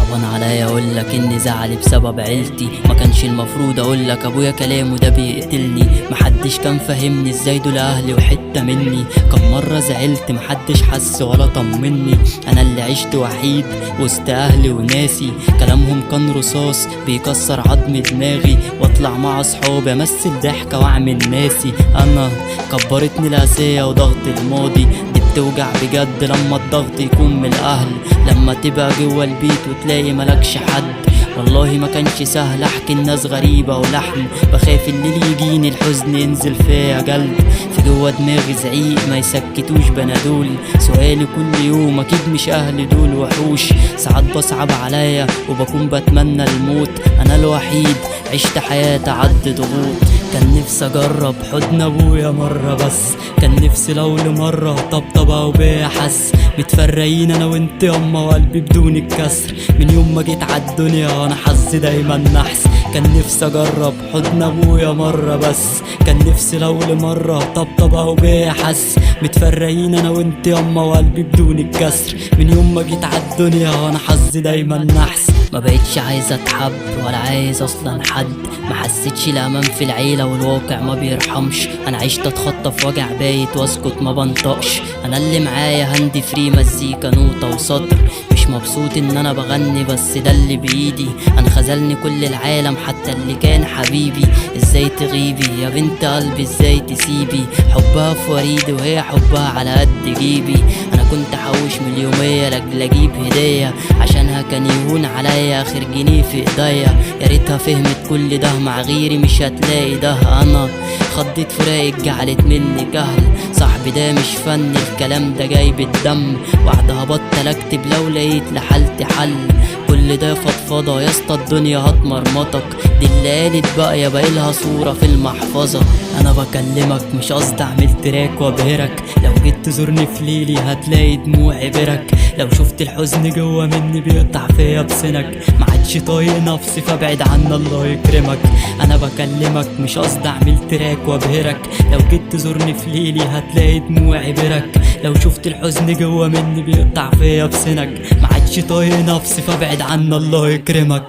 صعبان عليا اقولك ان زعلي بسبب عيلتي، ما كانش المفروض اقولك ابويا كلامه ده بيقتلني. محدش كان فاهمني ازاي دول اهلي وحتة مني. كم مرة زعلت محدش حس ولا طمني، انا اللي عشت وحيد وسط اهلي وناسي. كلامهم كان رصاص بيكسر عظم دماغي، واطلع مع اصحابي امثل ضحكة واعمل ناسي. انا كبرتني القاسية وضغط الماضي، دي بتوجع بجد لما الضغط يكون من الاهل. لما تبقى جوا البيت وتلاقي ملكش حد، والله ما كانش سهل احكي الناس غريبة ولحن. بخاف الليل يجيني الحزن ينزل فيا جلد، في جوا دماغي زعيق ما يسكتوش بنادول. سؤالي كل يوم اكيد مش اهلي دول وحوش. ساعات بصعب عليا وبكون بتمنى الموت، انا الوحيد عشت حياتي عد ضغوط. كان نفسي اجرب حضن ابويا مرة بس، كان نفسي لو لمرة طبطبة وبيا حس. متفرقين انا وانت ياما وقلبي بدون الكسر، من يوم ما جيت عالدنيا وانا حظي دايما نحس. كان نفسي اجرب حضن ابويا مرة بس، كان نفسي لو لمرة طبطبة وبيا حس. متفرقين انا وانت ياما وقلبي بدون الكسر، من يوم ما جيت عالدنيا وانا حظي دايما نحس. ما بقتش عايز اتحب ولا عايز اصلا حد، ما حسيتش الامان في العيله والواقع ما بيرحمش. انا عشت اتخطى في وجع بايت واسكت ما بنطقش. انا اللي معايا هاندي فري مزيكا نوتة وسطر، مش مبسوط ان انا بغني بس ده اللي بايدي. انا خذلني كل العالم حتى اللي كان حبيبي. ازاي تغيبي يا بنت قلبي ازاي تسيبي، حبها في وريدي وهي حبها على قد جيبي. انا كنت احوش من اليوميه لاجل اجيب هديه، عشانها كان يهون عليا اخر جنيه في ايديا. يا ريتها فهمت كل ده مع غيري مش هتلاقي ده. انا خضيت فراقك جعلت مني جهل، صاحبي ده مش فن الكلام ده جاي بالدم. وعدها بطل اكتب لو لقيت لحالتي حل، كل ده فضفضة يا اسطى الدنيا هتمرمطك. دي اللي قالت بقى يا باقيلها صورة في المحفظة. انا بكلمك مش قصدي اعمل تراك وابهرك، لو جيت تزورني في ليلي هتلاقي دموعي برك. لو شفت الحزن جوا مني بيقطع فيا بسنك، ما عادش طايق نفسي فابعد عنا الله يكرمك. انا بكلمك مش قصدي اعمل تراك وابهرك، لو جيت تزورني في ليلي هتلاقي دموعي برك. لو شفت الحزن جوا مني بيقطع فيا بسنك، ما عادش طايق نفسي فابعد عنا الله يكرمك.